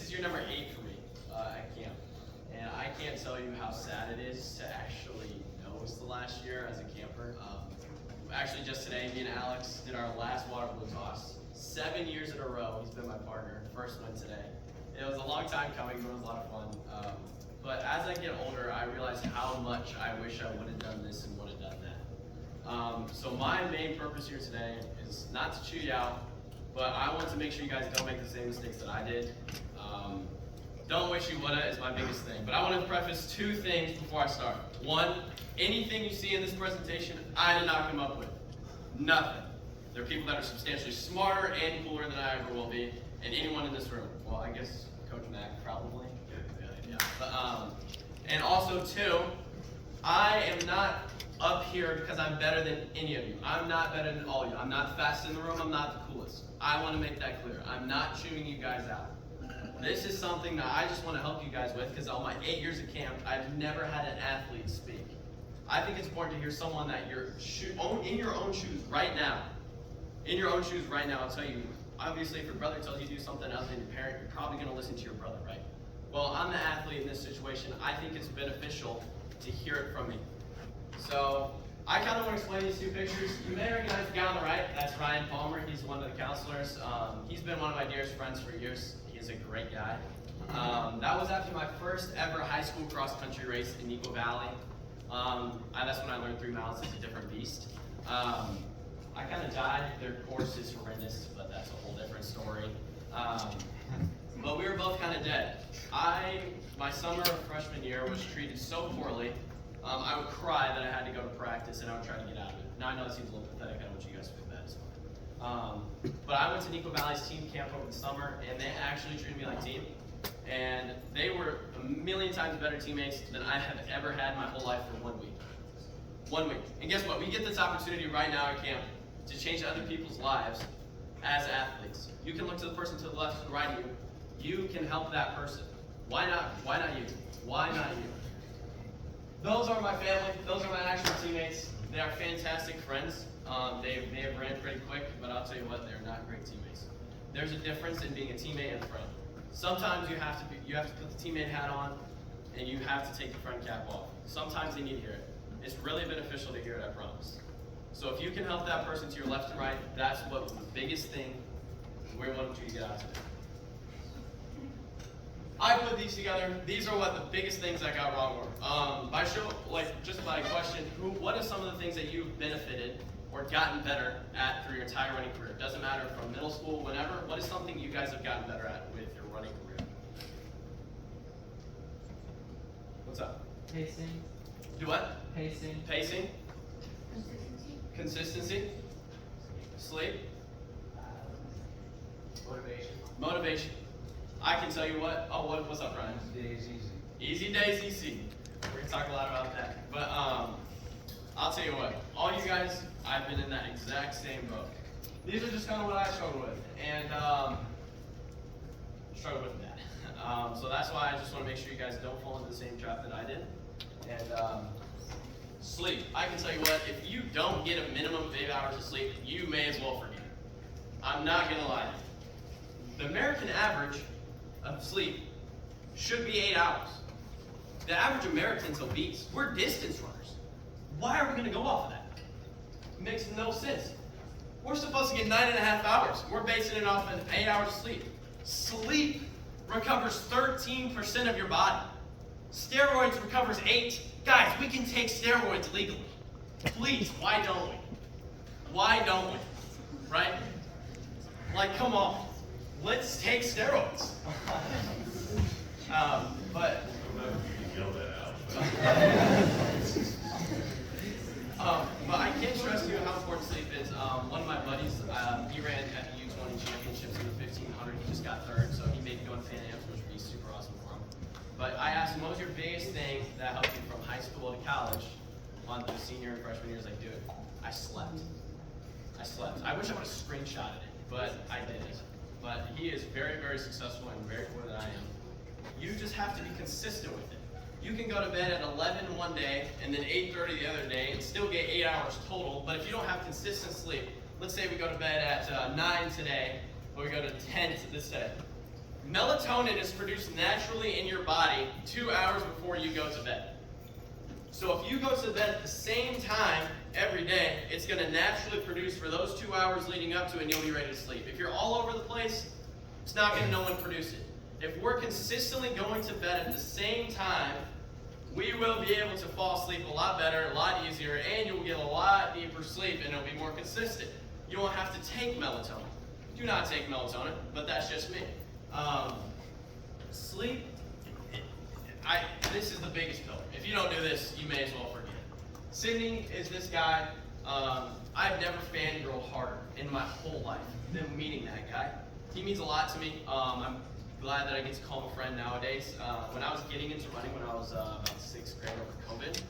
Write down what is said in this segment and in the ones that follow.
is year number 8 for me at camp. And I can't tell you how sad it is to actually know it's the last year as a camper. Actually, just today, me and Alex did our last water balloon toss. 7 years in a row, he's been my partner. First one today. It was a long time coming, but it was a lot of fun. But as I get older, I realize how much I wish I would have done this and would have done that. So my main purpose here today is not to chew you out, but I want to make sure you guys don't make the same mistakes that I did. Don't wish you woulda is my biggest thing. But I want to preface 2 things before I start. One, anything you see in this presentation, I did not come up with. Nothing. There are people that are substantially smarter and cooler than I ever will be, and anyone in this room. Well, I guess Coach Mack probably. Yeah. But, and also 2, I am not up here because I'm better than any of you. I'm not better than all of you. I'm not fast in the room. I'm not the coolest. I want to make that clear. I'm not chewing you guys out. This is something that I just want to help you guys with because on my 8 years of camp, I've never had an athlete speak. I think it's important to hear someone that you're in your own shoes right now. In your own shoes right now, I'll tell you, obviously if your brother tells you to do something other than your parent, you're probably going to listen to your brother, right? Well, I'm the athlete in this situation. I think it's beneficial to hear it from me. So I kind of want to explain these 2 pictures. You may recognize the guy on the right. That's Ryan Palmer. He's one of the counselors. He's been one of my dearest friends for years. He's a great guy. That was after my first ever high school cross-country race in Eagle Valley. That's when I learned 3 miles is a different beast. I kind of died. Their course is horrendous, but that's a whole different story. But we were both kind of dead. My summer of freshman year was treated so poorly. I would cry that I had to go to practice and I would try to get out of it. Now I know it seems a little pathetic. I don't want you guys to feel bad as well. But I went to Eagle Valley's team camp over the summer and they actually treated me like team. And they were a million times better teammates than I have ever had in my whole life for 1 week. 1 week. And guess what? We get this opportunity right now at camp to change other people's lives as athletes. You can look to the person to the left and right of you. You can help that person. Why not? Why not you? Why not you? Those are my family. Those are my actual teammates. They are fantastic friends. They may have ran pretty quick, but I'll tell you what, they're not great teammates. There's a difference in being a teammate and a friend. Sometimes you have to put the teammate hat on, and you have to take the friend cap off. Sometimes they need to hear it. It's really beneficial to hear it, I promise. So if you can help that person to your left and right, that's what the biggest thing we want you to get out of it. I put these together. These are what the biggest things I got wrong were. Just by question, what are some of the things that you've benefited or gotten better at through your entire running career? It doesn't matter from middle school, whenever. What is something you guys have gotten better at with your running career? What's up? Pacing. Do what? Pacing. Pacing. Consistency. Sleep. Motivation. I can tell you what. Oh, what's up, Ryan? Easy days easy. We're gonna talk a lot about that. But I'll tell you what. All you guys, I've been in that exact same boat. These are just kind of what I struggled with, and struggled with that. So that's why I just want to make sure you guys don't fall into the same trap that I did. And sleep. I can tell you what. If you don't get a minimum of 8 hours of sleep, you may as well forget it. I'm not gonna lie. The American average of sleep should be 8 hours. The average American's obese. We're distance runners. Why are we going to go off of that? It makes no sense. We're supposed to get 9.5 hours. We're basing it off of 8 hours of sleep. Sleep recovers 13% of your body. Steroids recovers 8. Guys, we can take steroids legally. Please, why don't we? Why don't we? Right? Like, come on. Let's take steroids. But I can't stress to you how important sleep is. One of my buddies, he ran at the U20 championships in the 1500. He just got 3rd, so he may be going to Pan Am's, which would be super awesome for him. But I asked him, what was your biggest thing that helped you from high school to college on the senior and freshman years? Like, dude, I slept. I wish I would have screenshotted it, but I didn't. But he is very, very successful and very cooler than I am. You just have to be consistent with it. You can go to bed at 11 one day and then 8:30 the other day and still get 8 hours total. But if you don't have consistent sleep, let's say we go to bed at 9 today, but we go to 10 this day. Melatonin is produced naturally in your body 2 hours before you go to bed. So if you go to bed at the same time every day, it's going to naturally produce for those 2 hours leading up to it, and you'll be ready to sleep. If you're all over the place, it's not going to know when to produce it. If we're consistently going to bed at the same time, we will be able to fall asleep a lot better, a lot easier, and you'll get a lot deeper sleep, and it'll be more consistent. You won't have to take melatonin. Do not take melatonin, but that's just me. Sleep, this is the biggest pillar. If you don't do this, you may as well forget it. Sydney is this guy. I've never fangirled harder in my whole life than meeting that guy. He means a lot to me. I'm glad that I get to call him a friend nowadays. When I was getting into running when I was about 6th grade over COVID,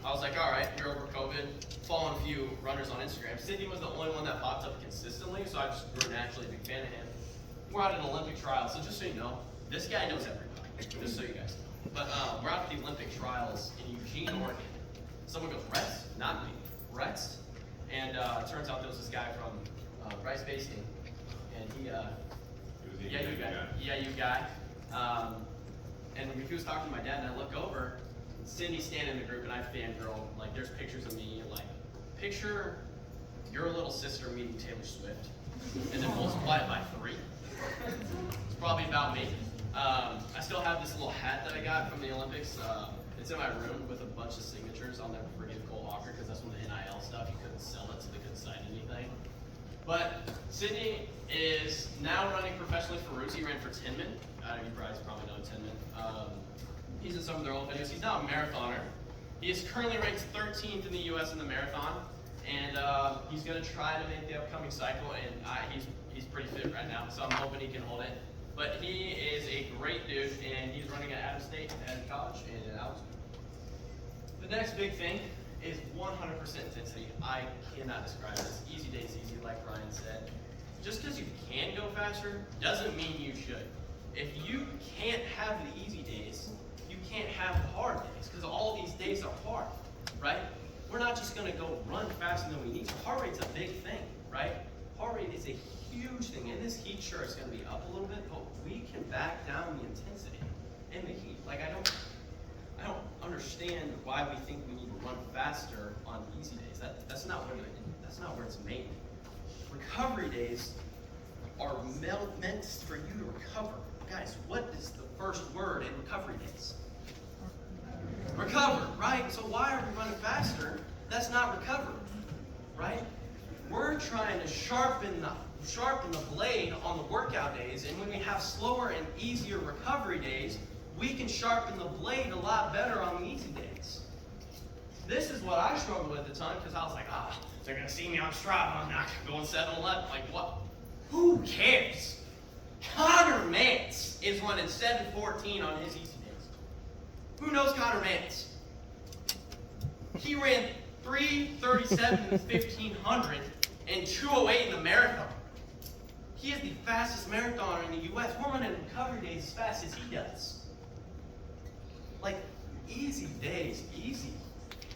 I was like, all right, you're over COVID, following a few runners on Instagram. Sydney was the only one that popped up consistently, so I just grew naturally a big fan of him. We're at an Olympic trial, so just so you know, this guy knows everybody, just so you guys know. But we're out at the Olympic trials in Eugene, Oregon. Someone goes, Rex? Not me. Rex? And it turns out there was this guy from Rice Basin, and he EIU guy. And he was talking to my dad, and I look over, Cindy's standing in the group, and I fangirl. Like, there's pictures of me, like, picture your little sister meeting Taylor Swift, and then multiply it by 3. It's probably about me. I still have this little hat that I got from the Olympics. It's in my room with a bunch of signatures. I'll never forgive Cole Hawker because that's when the NIL stuff, you couldn't sell it, so they couldn't sign anything. But Sydney is now running professionally for Roots. He ran for Tinman. You guys probably know Tinman. He's in some of their old videos. He's now a marathoner. He is currently ranked 13th in the U.S. in the marathon, and he's going to try to make the upcoming cycle. And he's pretty fit right now, so I'm hoping he can hold it. But he is a great dude, and he's running at Adams State at college and at Alabama. The next big thing is 100% intensity. I cannot describe this. Easy days, easy, like Ryan said. Just because you can go faster doesn't mean you should. If you can't have the easy days, you can't have the hard days, because all these days are hard, right? We're not just going to go run faster than we need to. Heart rate's a big thing, right? Heart rate is a huge thing, and this heat sure is going to be up a little bit, but we can back down the intensity in the heat. Like, I don't understand why we think we need to run faster on easy days. That's not where it's made. Recovery days are meant for you to recover. Guys, what is the first word in recovery days? Recover, right? So why are we running faster? That's not recovery, right? We're trying to sharpen the blade on the workout days, and when we have slower and easier recovery days, we can sharpen the blade a lot better on the easy days. This is what I struggled with at the time, because I was like, they're going to see me on Strava, I'm not going 7-11. Like, what? Who cares? Connor Mance is running 7:14 on his easy days. Who knows Connor Mance? He ran 3:37 in the 1500 and 2:08 in the marathon. He is the fastest marathoner in the U.S. We're running recovery days as fast as he does. Like, easy days, easy.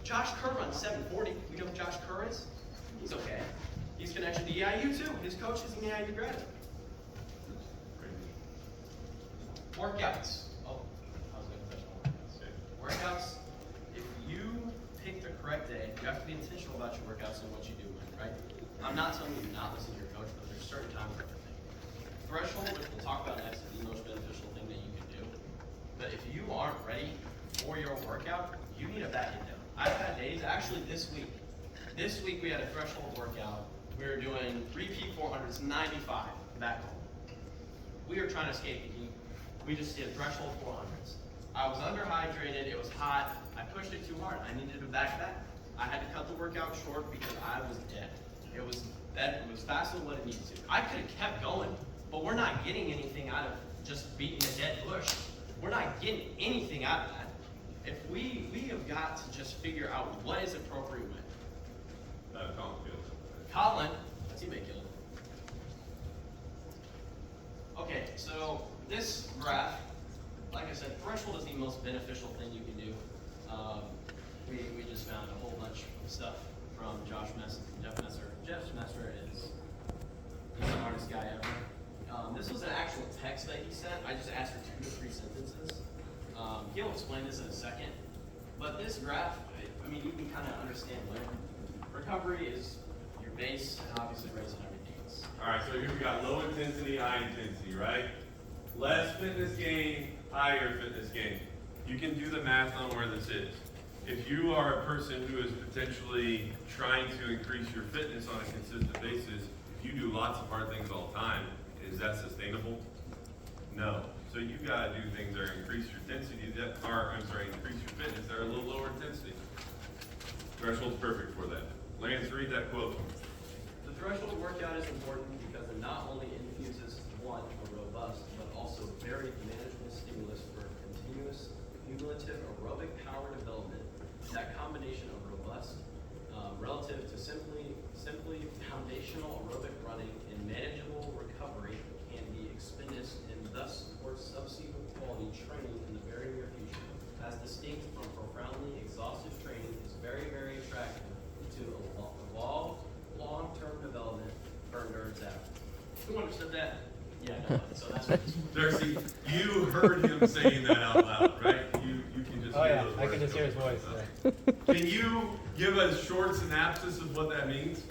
Josh Kerr runs 7:40. You know who Josh Kerr is? He's okay. He's connected to EIU too. His coach is an EIU graduate. Workouts. Oh, I was going to touch on workouts. Workouts, if you pick the correct day, you have to be intentional about your workouts and what you do, right? I'm not telling you to not listen to your coach, but there's certain times for everything. Threshold, which we'll talk about next, is the most beneficial thing that you can do. But if you aren't ready for your workout, you need to back it down. I've had days, actually this week. This week we had a threshold workout. We were doing repeat 400s, 95 back home. We were trying to escape the heat. We just did threshold 400s. I was underhydrated, it was hot, I pushed it too hard, I needed to back that. I had to cut the workout short because I was dead. It was faster than what it needed to. I could have kept going, but we're not getting anything out of just beating a dead bush. We're not getting anything out of that. If we have got to just figure out what is appropriate when. Colin, that's teammate killed. Okay, so this graph, like I said, threshold is the most beneficial thing you can do. We just found a whole bunch of stuff from Jeff Messer is the smartest guy ever. This was an actual text text that he sent, I just asked for 2 to 3 sentences. He'll explain this in a second, but this graph, I mean, you can kind of understand when recovery is your base, and obviously raising everything else. All right, so here we got low intensity, high intensity, right? Less fitness gain, higher fitness gain. You can do the math on where this is. If you are a person who is potentially trying to increase your fitness on a consistent basis, if you do lots of hard things all the time, is that sustainable? No. So you gotta do things that increase your intensity, increase your fitness that are a little lower intensity. Threshold's perfect for that. Lance, read that quote. The threshold workout is important because it not only infuses one, a robust, but also very manageable stimulus for continuous cumulative aerobic power development. That combination of robust, relative to simply foundational aerobic running and manageable recovery can be expended and thus supports subsequent quality training in the very near future. As distinct from profoundly exhaustive training is very, very attractive to evolve long-term development for endurance athletes. Who understood that? Yeah, no, so that's what Darcy, you heard him saying that out loud, right? You can just hear those words. I can just hear his voice. Yeah. Can you give a short synopsis of what that means?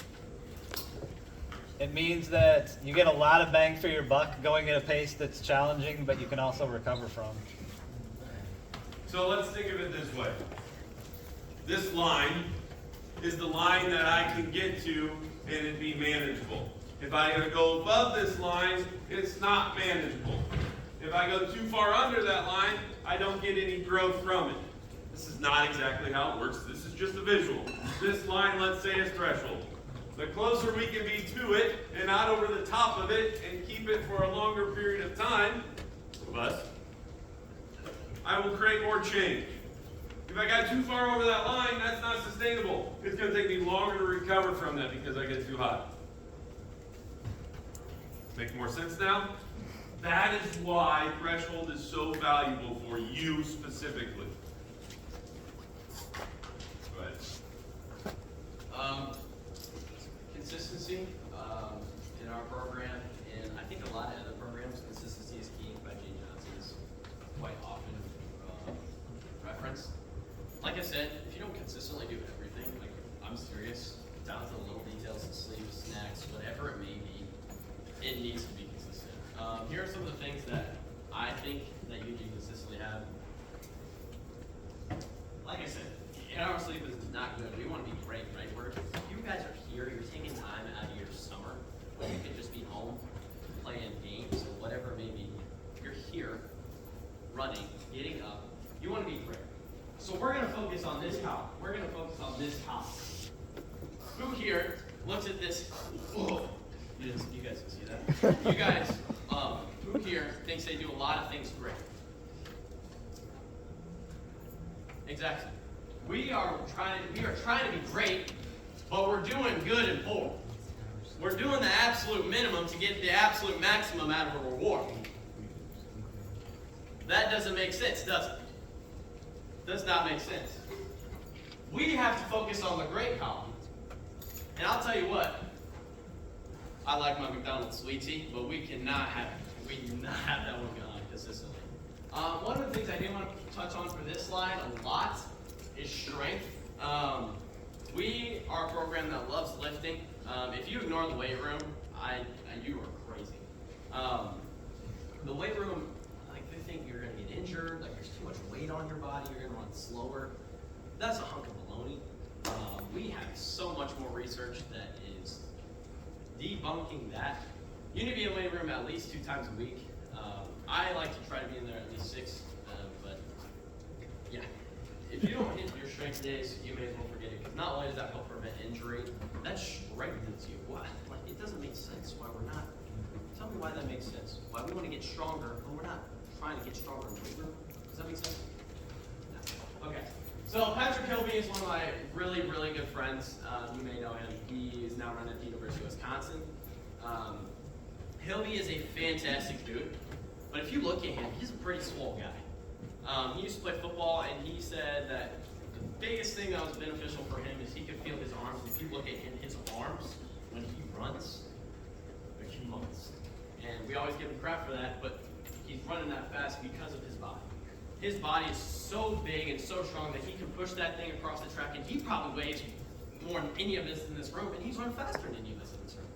It means that you get a lot of bang for your buck going at a pace that's challenging, but you can also recover from. So let's think of it this way. This line is the line that I can get to and it be manageable. If I go above this line, it's not manageable. If I go too far under that line, I don't get any growth from it. This is not exactly how it works. This is just a visual. This line, let's say, is threshold. The closer we can be to it and not over the top of it and keep it for a longer period of time, but I will create more change. If I got too far over that line, that's not sustainable. It's going to take me longer to recover from that because I get too high. Make more sense now? That is why threshold is so valuable for you specifically. Go ahead. Consistency in our program, and I think a lot of other programs, consistency is key. By Gene Johnson is quite often referenced. Like I said, if you don't consistently do everything, like I'm serious, down to the little details, the sleep, snacks, whatever it may be, it needs to be consistent. Here are some of the things that I think that you can consistently have. Like I said, our sleep is not good. We want to be great, right? You guys are here, you're taking time out of your summer when you could just be home playing games or whatever it may be. You're here, running, getting up. You want to be great. So we're going to focus on this column. We're going to focus on this column. Who here looks at this? Oh, you guys can see that. You guys, who here thinks they do a lot of things great? Exactly. We are trying to be great, but we're doing good and full. We're doing the absolute minimum to get the absolute maximum out of a reward. That doesn't make sense, does it? Does not make sense. We have to focus on the great column. And I'll tell you what, I like my McDonald's sweet tea, but we do not have that one going consistently. One of the things I do want to touch on for this slide a lot is strength. We are a program that loves lifting. If you ignore the weight room, you are crazy. The weight room, like they think you're going to get injured, like there's too much weight on your body, you're going to run slower. That's a hunk of baloney. We have so much more research that is debunking that. You need to be in the weight room at least 2 times a week. I like to try to be in there at least 6, but yeah. If you don't hit your strength days, you may as well forget it. Because not only does that help prevent injury, that strengthens you. Why? Like, it doesn't make sense why we're not. Tell me why that makes sense. Why we want to get stronger, but we're not trying to get stronger in the weight room. Does that make sense? No. Okay. So Patrick Hilby is one of my really, really good friends. You may know him. He is now running at the University of Wisconsin. Hilby is a fantastic dude. But if you look at him, he's a pretty swole guy. He used to play football, and he said that the biggest thing that was beneficial for him is he could feel his arms. If you look at him, his arms, when he runs, they're humongous. And we always give him crap for that, but running that fast because of his body. His body is so big and so strong that he can push that thing across the track, and he probably weighs more than any of us in this room, and he's run faster than any of us in this room.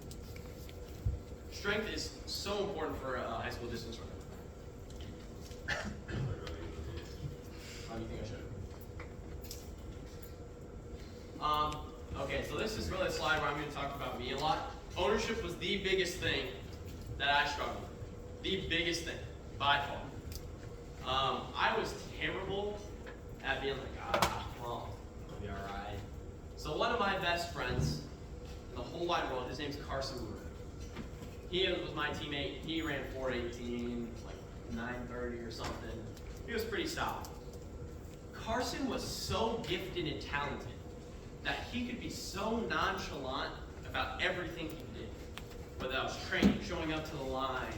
Strength is so important for a high school distance runner. How do you think I should? Okay, so this is really a slide where I'm going to talk about me a lot. Ownership was the biggest thing that I struggled with. The biggest thing, by far. I was terrible at being like, well, I'll be alright. So one of my best friends in the whole wide world, his name's Carson Moore. He was my teammate. He ran 4:18, like 9:30 or something. He was pretty solid. Carson was so gifted and talented that he could be so nonchalant about everything he did. Whether that was training, showing up to the line,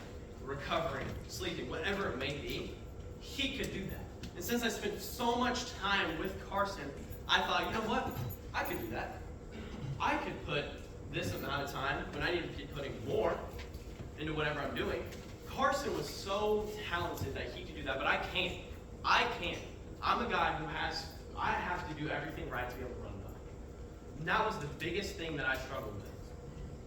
recovering, sleeping, whatever it may be, he could do that. And since I spent so much time with Carson, I thought, you know what? I could do that. I could put this amount of time when I need to be putting more into whatever I'm doing. Carson was so talented that he could do that, but I can't. I'm a guy who I have to do everything right to be able to run by. And that was the biggest thing that I struggled with.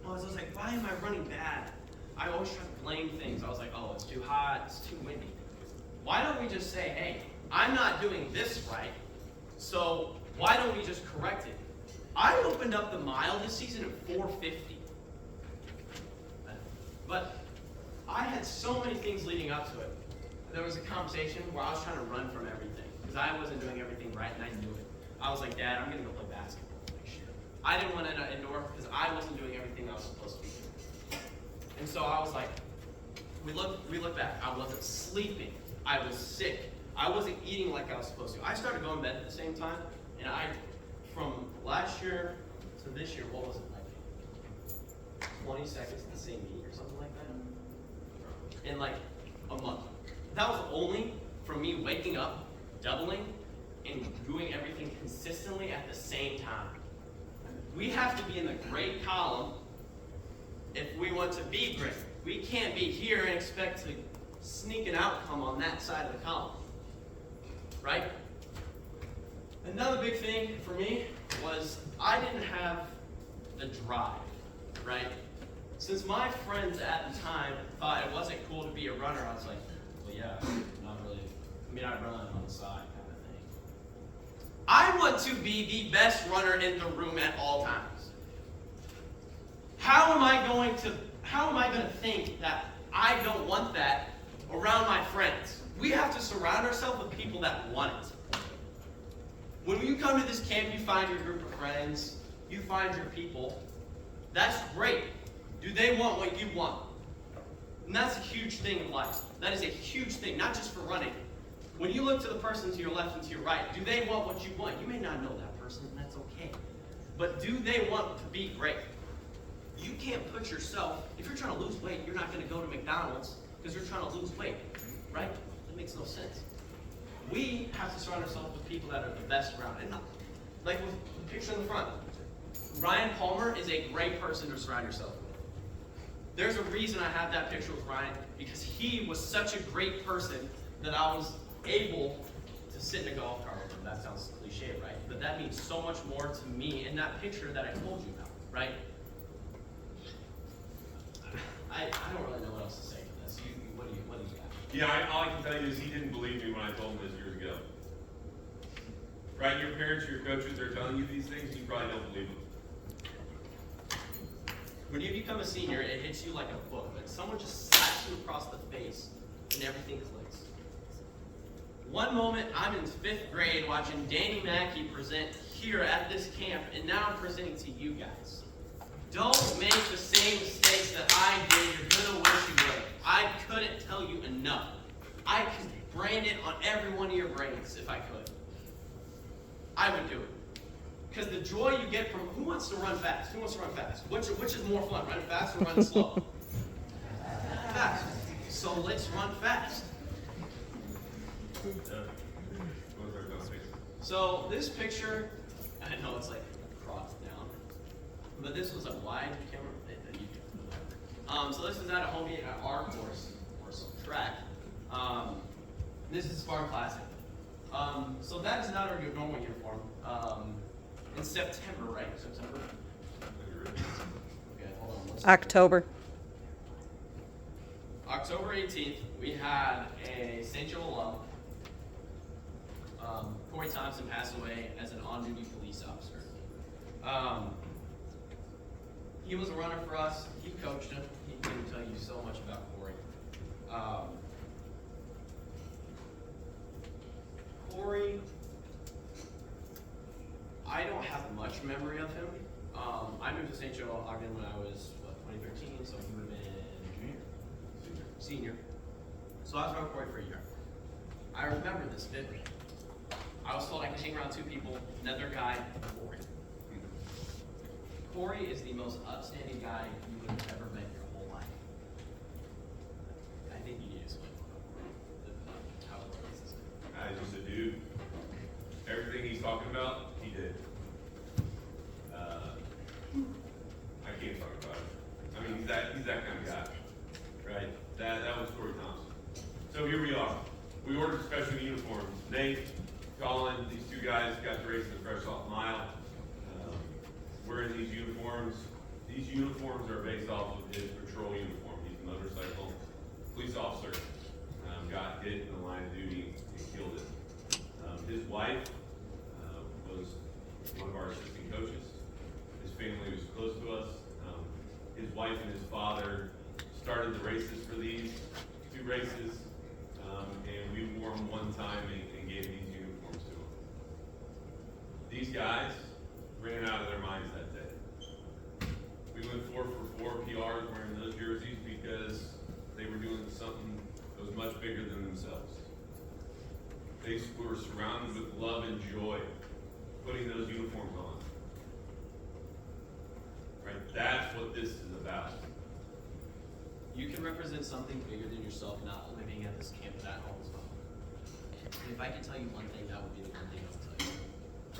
I was like, why am I running bad? I always try to blame things. I was like, oh, it's too hot, it's too windy. Why don't we just say, hey, I'm not doing this right, so why don't we just correct it? I opened up the mile this season at 4:50. But I had so many things leading up to it. There was a conversation where I was trying to run from everything because I wasn't doing everything right and I knew it. I was like, Dad, I'm going to go play basketball next year. I didn't want to indoor because I wasn't doing everything I was supposed to be doing. And so I was like, we look back. I wasn't sleeping. I was sick. I wasn't eating like I was supposed to. I started going to bed at the same time, and from last year to this year, what was it like? 20 seconds in the same meet or something like that? In like a month. That was only from me waking up, doubling, and doing everything consistently at the same time. We have to be in the great column if we want to be great. We can't be here and expect to sneak an outcome on that side of the column. Right? Another big thing for me was I didn't have the drive. Right? Since my friends at the time thought it wasn't cool to be a runner, I was like, well, yeah, not really. I mean, I run on the side kind of thing. I want to be the best runner in the room at all times. How am I going to think that I don't want that around my friends? We have to surround ourselves with people that want it. When you come to this camp, you find your group of friends, you find your people. That's great. Do they want what you want? And that's a huge thing in life. That is a huge thing, not just for running. When you look to the person to your left and to your right, do they want what you want? You may not know that person, and that's okay. But do they want to be great? You can't put yourself, if you're trying to lose weight, you're not going to go to McDonald's because you're trying to lose weight, right? That makes no sense. We have to surround ourselves with people that are the best around. And like with the picture in the front, Ryan Palmer is a great person to surround yourself with. There's a reason I have that picture with Ryan, because he was such a great person that I was able to sit in a golf cart with him. That sounds cliche, right? But that means so much more to me in that picture that I told you about, right? I don't really know what else to say to this. What do you got? Yeah, all I can tell you is he didn't believe me when I told him this years ago. Right? Your parents, your coaches, they're telling you these things, you probably don't believe them. When you become a senior, it hits you like a book. Like someone just slaps you across the face and everything clicks. One moment, I'm in 5th grade watching Danny Mackey present here at this camp, and now I'm presenting to you guys. Don't make the same mistakes that I did. You're going to wish you would. I couldn't tell you enough. I could brand it on every one of your brains if I could. I would do it. Because the joy you get from, who wants to run fast? Who wants to run fast? Which is more fun, running fast or running slow? Fast. So let's run fast. So this picture, I know it's like cropped down, but this was a wide camera. So this is at a home meet at our course, or some track. This is Spartan Classic. So that is not our normal uniform. In September, right? September? Okay, hold on. October. October 18th, we had a St. Joe alum, Corey Thompson, pass away as an on-duty police officer. He was a runner for us. He coached him. He can tell you so much about Corey. Corey, I don't have much memory of him. I moved to St. Joe, Ogden, when I was, 2013, so he would have been senior. So I was around Corey for a year. I remember this vividly. I was told I could hang around two people, another guy, Corey. Corey is the most upstanding guy you would have ever met in your whole life. I think you need to explain how Corey is this guy. Guy's just a dude. Everything he's talking about, he did. I can't talk about it. I mean, he's that kind of guy, right? That was Corey Thompson. So here we are. We ordered special uniforms. Nate, Colin, these two guys got to race in the fresh off mile. We're in these uniforms. These uniforms are based off of his patrol uniform. He's a motorcycle police officer. Got hit in the line of duty and killed it. His wife was one of our assistant coaches. His family was close to us. His wife and his father started the races for these two races, and we wore them one time and gave these uniforms to them. These guys ran out of their minds that day. We went 4 for 4 PRs wearing those jerseys because they were doing something that was much bigger than themselves. They were surrounded with love and joy putting those uniforms on. Right? That's what this is about. You can represent something bigger than yourself not living at this camp at home as well. And if I could tell you one thing, that would be the one thing I would tell you.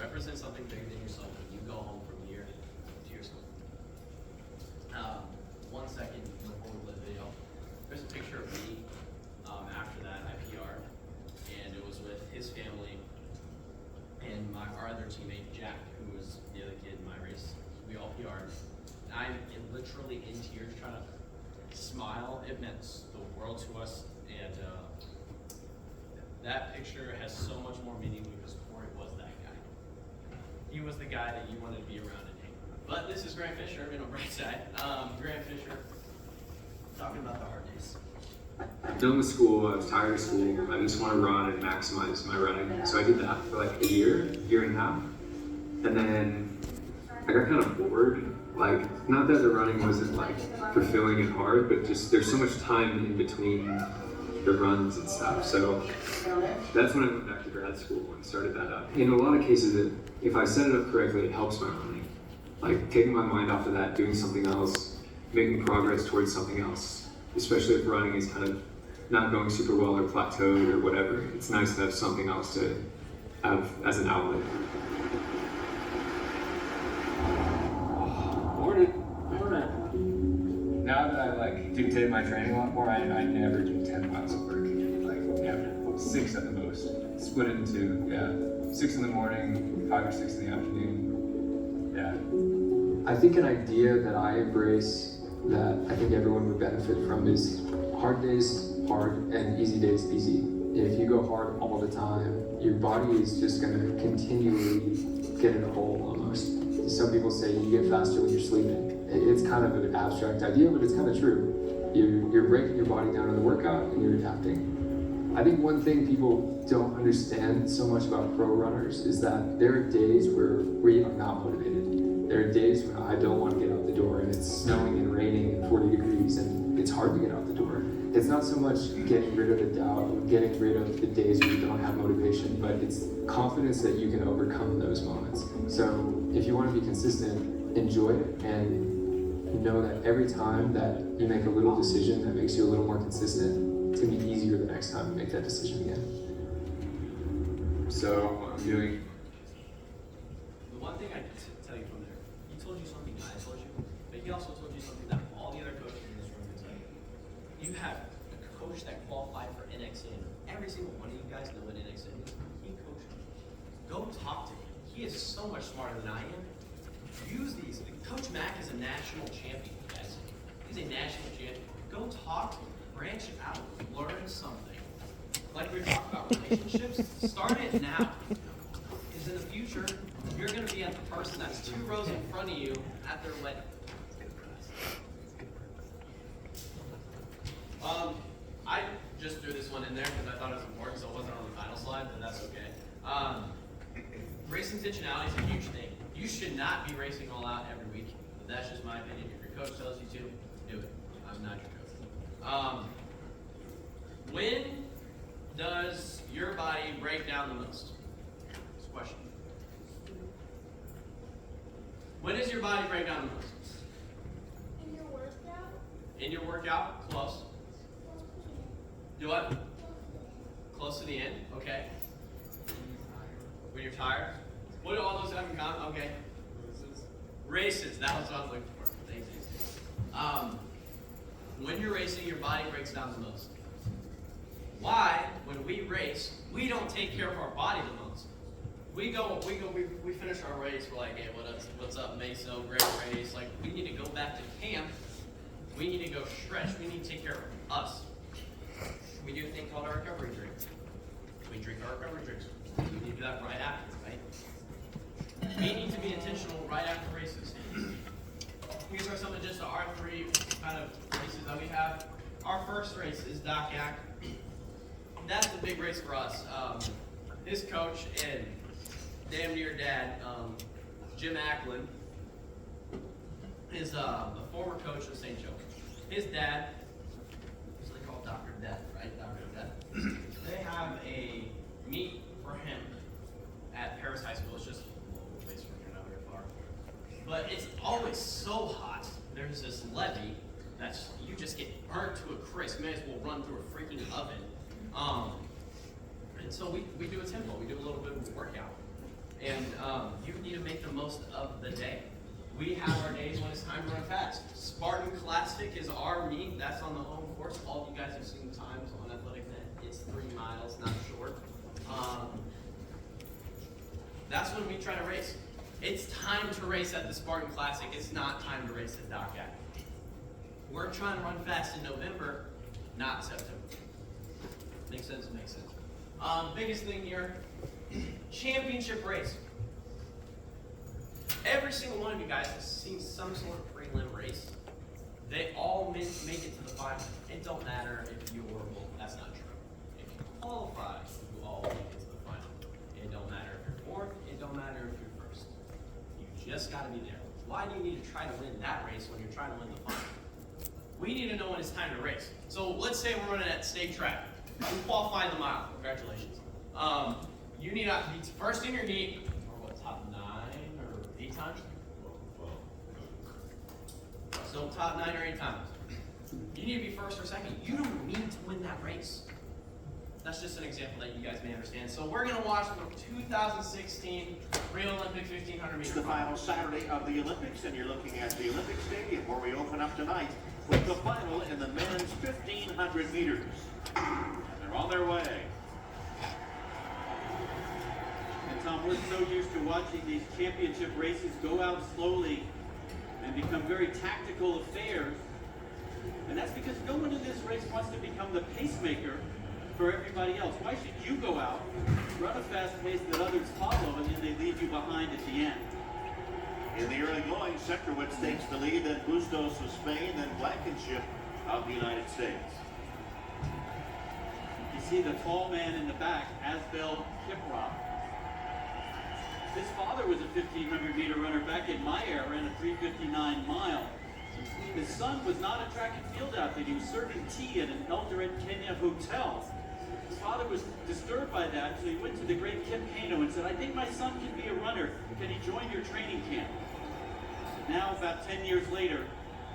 Represent something bigger than yourself when you go home from here to your school. 1 second before we play the video, there's a picture of me after that I PR'd, and it was with his family and our other teammate Jack, who was the other kid in my race. We all PR'd. I'm literally in tears trying to smile. It meant the world to us, and that picture has so much more meaning because Corey was that guy. He was the guy that you wanted to be around and hang around. But this is Grant Fisher, on bright side. Grant Fisher, talking about the hard days. Done with school, I was tired of school, I just want to run and maximize my running. So I did that for like a year and a half. And then I got kind of bored. Like, not that the running wasn't like fulfilling and hard, but just there's so much time in between the runs and stuff. So that's when I went back to grad school and started that up. In a lot of cases, if I set it up correctly, it helps my running. Like taking my mind off of that, doing something else, making progress towards something else. Especially if running is kind of not going super well or plateaued or whatever. It's nice to have something else to have as an outlet. Now that I like dictate my training a lot more, I never do 10 miles of work. Like never. 6 at the most. Split it into 6 in the morning, 5 or 6 in the afternoon. Yeah. I think an idea that I embrace that I think everyone would benefit from is hard days hard and easy days easy. If you go hard all the time, your body is just going to continually get in a hole almost. Some people say you get faster when you're sleeping. It's kind of an abstract idea, but it's kind of true. You're breaking your body down in the workout and you're adapting. I think one thing people don't understand so much about pro runners is that there are days where we are not motivated. There are days when I don't want to get out the door and it's snowing and raining and 40 degrees and it's hard to get out the door. It's not so much getting rid of the doubt or getting rid of the days where you don't have motivation, but it's confidence that you can overcome those moments. So if you want to be consistent, enjoy it and know that every time that you make a little decision that makes you a little more consistent, it's going to be easier the next time you make that decision again. So I'm doing... The one thing I can tell you from there, he told you something I told you, but he also told you something that all the other coaches in this room can tell you. You have a coach coach that qualified for NXN. Every single one of you guys know what NXN is. He coached me. Go talk to him. He is so much smarter than I am. Use these. Coach Mack is a national champion, guys. He's a national champion. Go talk to him. Branch out. Learn something. Like we were talking about relationships, start it now. Because in the future, you're going to be at the person that's 2 rows in front of you at their wedding. I just threw this one in there because I thought it was important, so it wasn't on the final slide, but that's okay. Race intentionality is a huge thing. You should not be racing all out every week. But that's just my opinion. If your coach tells you to, do it. I'm not your coach. When does your body break down the most? That's a question. When does your body break down the most? In your workout? In your workout? Close. Do what? Close to the end? Okay. When you're tired? What do all those have in common? Okay. Races. That was what I was looking for. Thank you. When you're racing, your body breaks down the most. Why, when we race, we don't take care of our body the most? We finish our race, we're like, hey, what's up, Meso, great race. Like, we need to go back to camp. We need to go stretch. We need to take care of us. We do a thing called a recovery drink. We drink our recovery drinks. We need to do that right after, right? We need to be intentional right after races. These are some of just our 3 kind of races that we have. Our first race is Doc Yak. That's the big race for us. His coach and damn near dad, Jim Ackland, is the former coach of St. Joe. His dad, usually called Dr. Death, right? Dr. Death. They have a meet for him at Paris High School. It's just a little place from here, not very far. But it's always so hot. There's this levee that's, you just get burnt to a crisp. You may as well run through a freaking oven. And so we do a tempo. We do a little bit of a workout. And you need to make the most of the day. We have our days when it's time to run fast. Spartan Classic is our meet. That's on the home course. All of you guys have seen the times on Athletic Net. It's 3 miles, not short. That's when we try to race. It's time to race at the Spartan Classic. It's not time to race at Doc Yak. We're trying to run fast in November, not September. Makes sense? Makes sense. Biggest thing here, championship race. Every single one of you guys has seen some sort of prelim race. They all make it to the final. It don't matter if you're, well, that's not true. If you qualify, you all make it to the final. It don't matter if you're 4th, it don't matter if you're 1st. You just gotta be there. Why do you need to try to win that race when you're trying to win the final? We need to know when it's time to race. So let's say we're running at state track. You qualify in the mile. Congratulations. You need to be first in your heat, or what, top 9 or 8 times? So top 9 or 8 times. You need to be first or second. You don't need to win that race. That's just an example that you guys may understand. So we're going to watch the 2016 Rio Olympics 1500 meter. It's the final Saturday of the Olympics, and you're looking at the Olympic Stadium, where we open up tonight with the final in the men's 1500 meters. And they're on their way. And Tom, we're so used to watching these championship races go out slowly and become very tactical affairs. And that's because no one in this race wants to become the pacemaker for everybody else. Why should you go out, run a fast pace that others follow, and then they leave you behind at the end? In the early going, Sektorowicz takes the lead, then Bustos of Spain, then Blankenship of the United States. You see the tall man in the back, Asbel Kiprop. His father was a 1500 meter runner back in my era, ran a 3:59 mile. His son was not a track and field athlete. He was serving tea at an Eldoret, Kenya hotel. His father was disturbed by that, so he went to the great Kip Kano and said, I think my son can be a runner. Can he join your training camp? Now, about 10 years later,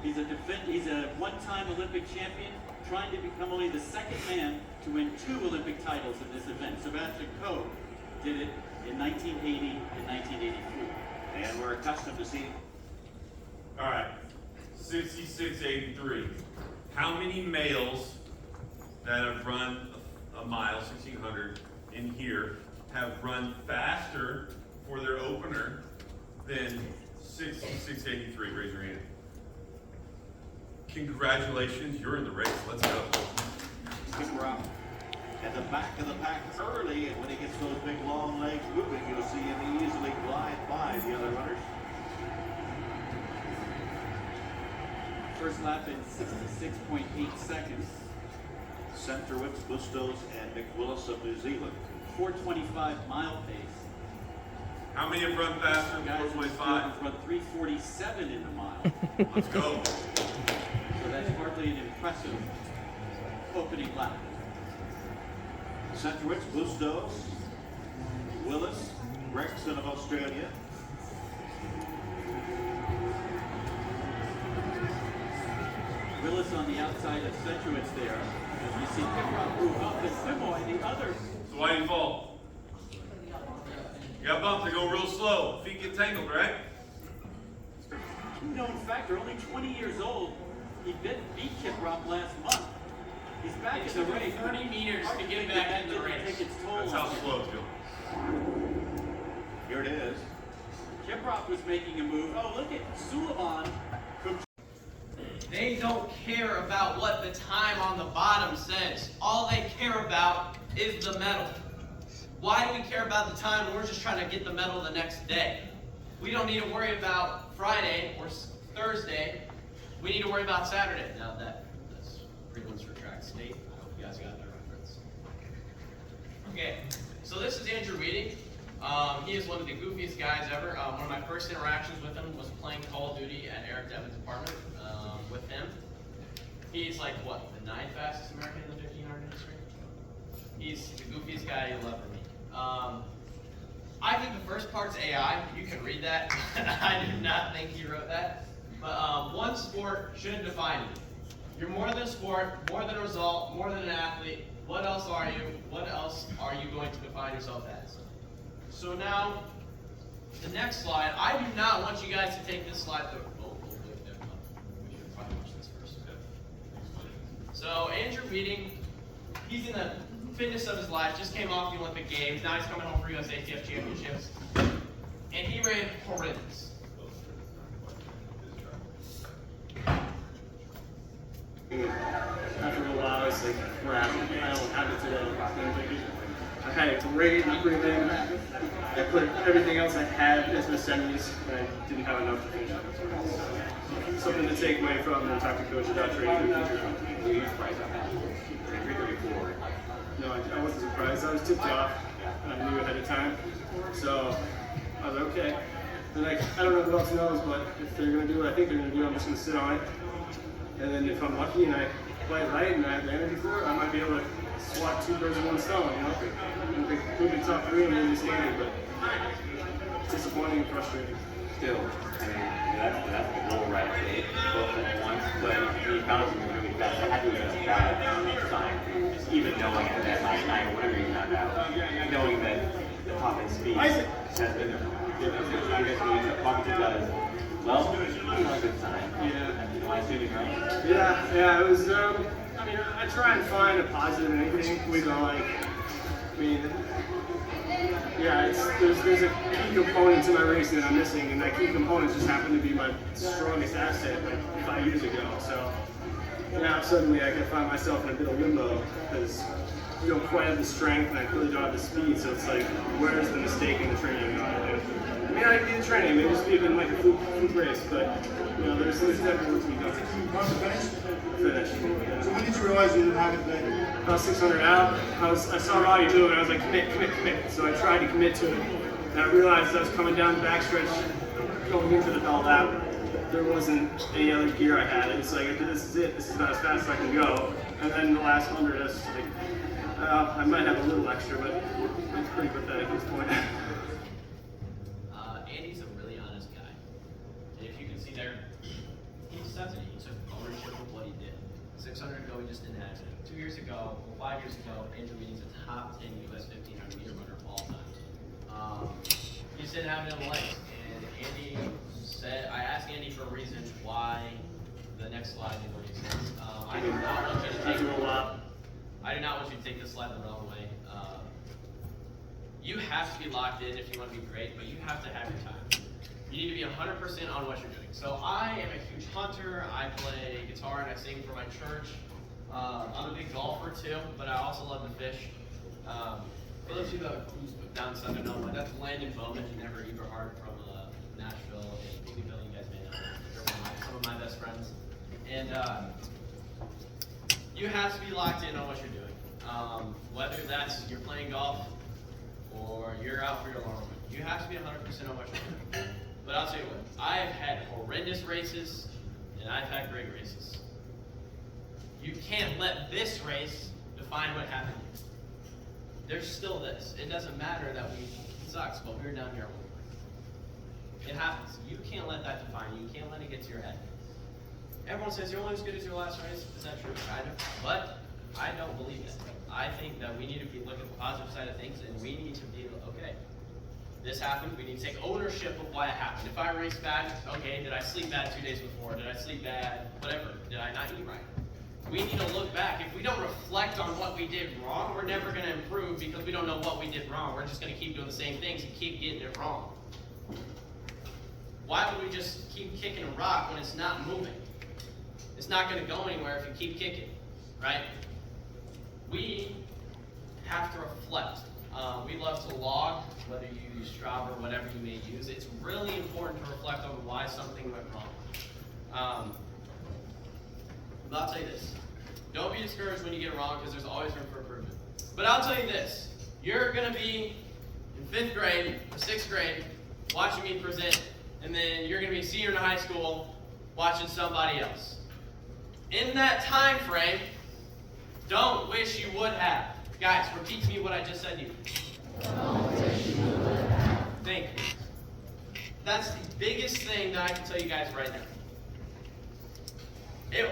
he's a one-time Olympic champion, trying to become only the second man to win 2 Olympic titles in this event. Sebastian Coe did it in 1980 and 1983. And we're accustomed to seeing. All right, 6683. How many males that have run a mile, 1,600 in here, have run faster for their opener than 6:83. Raise your hand. Congratulations, you're in the race. Let's go. Kiprop at the back of the pack early, and when he gets those big long legs moving, you'll see him easily glide by the other runners. First lap in 66.8 seconds. Centrowitz, Bustos, and McWillis of New Zealand. 425 mile pace. How many have run faster than Guys 425? run 347 in the mile. Let's go. So that's hardly an impressive opening lap. Centrowitz, Bustos, Willis, Gregson of Australia. Willis on the outside of Centrowitz there. As we see Kiprop move up and Simoy, the other. So why do you fall? You got bumped, they go real slow. Feet get tangled, right? Known factor, only 20 years old. He beat Kiprop last month. He's back in the race. 30 meters to get back in the race. Take its toll That's how on him. slow it's going. Here it is. Kiprop was making a move. Oh, look at Sullivan. They don't care about what the time on the bottom says. All they care about is the medal. Why do we care about the time when we're just trying to get the medal the next day? We don't need to worry about Friday or Thursday. We need to worry about Saturday. Now that's prelims for track state. I hope you guys got that reference. Okay, so this is Andrew Weeding. He is one of the goofiest guys ever. One of my first interactions with him was playing Call of Duty at Eric Devin's apartment with him. He's like, what, the 9th fastest American in the 1500 industry? He's the goofiest guy you'll ever meet. I think the first part's AI. You can read that. I do not think he wrote that. But one sport shouldn't define you. You're more than a sport, more than a result, more than an athlete. What else are you? What else are you going to define yourself as? So now, the next slide, I do not want you guys to take this slide through. We should probably watch this first. So Andrew Weeding, he's in the fitness of his life, just came off the Olympic Games, now he's coming home for US ATF Championships, and he ran horrendous. After a while, it's like, crap, I don't have it today. I had a great prelim. I put everything else I had into the semis, and I didn't have enough to finish up. So, something to take away from and talk to coach about training in the future. No, I wasn't surprised. I was tipped off. I knew ahead of time. So I was like, okay. And like, I don't know who else knows, but if they're going to do what I think they're going to do, I'm just going to sit on it. And then if I'm lucky and I play it right and I have the energy for it, I might be able to swat 2 birds with 1 stone, you know? Move the top 3 and maybe standing, but it's disappointing and frustrating. Still, I mean, that's the goal, right? Both at once, but he found something really fast. I had to have a bad sign, even knowing that last night, or whatever he found out, knowing that the top end speed has been there. You guys need to talk to guys. Well, it's not a good sign. Yeah. My shooting, right? Yeah, it was, I mean, I try and find a positive in anything. We go like, I mean, yeah, there's a key component to my racing that I'm missing, and that key component just happened to be my strongest asset like 5 years ago. So now suddenly I can find myself in a bit of limbo because you don't quite have the strength and I really don't have the speed. So it's like, where's the mistake in the training? I mean, I did the training. Maybe just been like a fluke race, but you know, there's definitely work to be done. Finish. Yeah. So when did you realize you didn't have it then? About 600 out, I saw Roddy do it, and I was like, commit. So I tried to commit to it, and I realized as I was coming down the backstretch, going into the bell lap, there wasn't any other gear I had. It's like, okay, this is it. This is about as fast as I can go. And then the last 100, I was like, I might have a little extra, but it's pretty pathetic at this point. Andy's a really honest guy. And if you can see there, he says it. He took ownership of what he did. 600 ago, he just didn't have it. 2 years ago, 5 years ago, Andrew Weeding's a top 10 US 1500 meter runner of all time. He just didn't have it in the legs. And Andy said, I asked Andy for a reason why the next slide didn't make sense. I do not want you to take a lot. I do not want you to take this slide the wrong way. You have to be locked in if you want to be great, but you have to have your time. You need to be 100% on what you're doing. So I am a huge hunter. I play guitar and I sing for my church. I'm a big golfer too, but I also love to fish. For those of you that are down south of Illinois, that's Landon Bowman and Never Eberhard from Nashville and Louisville. You guys may know them. They're some of my best friends. And you have to be locked in on what you're doing. Whether that's you're playing golf or you're out for your long run, you have to be 100% on what you're doing. But I'll tell you what, I've had horrendous races and I've had great races. You can't let this race define what happened. There's still this. It doesn't matter that it sucks, but we were down here. It happens. You can't let that define you. You can't let it get to your head. Everyone says you're only as good as your last race. Is that true? Kind of. But I don't believe that. I think that we need to look at the positive side of things, and we need to be, okay, this happened. We need to take ownership of why it happened. If I raced bad, okay, did I sleep bad 2 days before? Did I sleep bad? Whatever. Did I not eat right? We need to look back. If we don't reflect on what we did wrong, we're never going to improve because we don't know what we did wrong. We're just going to keep doing the same things and keep getting it wrong. Why would we just keep kicking a rock when it's not moving? It's not going to go anywhere if you keep kicking, right? We have to reflect. We love to log, whether you use Strava or whatever you may use. It's really important to reflect on why something went wrong. But I'll tell you this. Don't be discouraged when you get it wrong because there's always room for improvement. But I'll tell you this. You're going to be in 5th grade or 6th grade watching me present, and then you're going to be a senior in high school watching somebody else. In that time frame, don't wish you would have. Guys, repeat to me what I just said to you. Don't wish you would have. Thank you. That's the biggest thing that I can tell you guys right now.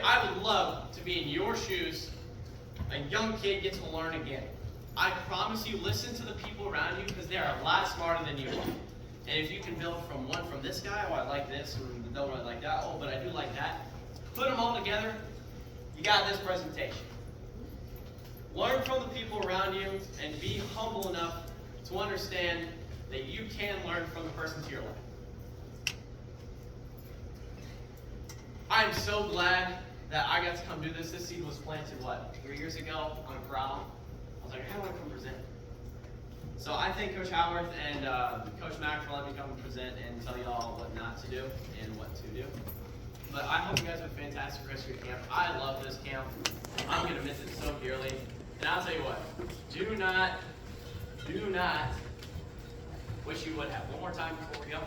I would love to be in your shoes. A young kid gets to learn again. I promise you, listen to the people around you because they are a lot smarter than you are. And if you can build from this guy, oh, I like this, or no, I like that, oh, but I do like that. Put them all together, you got this presentation. Learn from the people around you and be humble enough to understand that you can learn from the person to your left. I am so glad that I got to come do this. This seed was planted, 3 years ago on a problem. I was like, how do I come present? So I thank Coach Howard and Coach Mack for letting me come and present and tell you all what not to do and what to do. But I hope you guys have a fantastic rest of your camp. I love this camp. I'm going to miss it so dearly. And I'll tell you what, do not wish you would have. One more time before we go.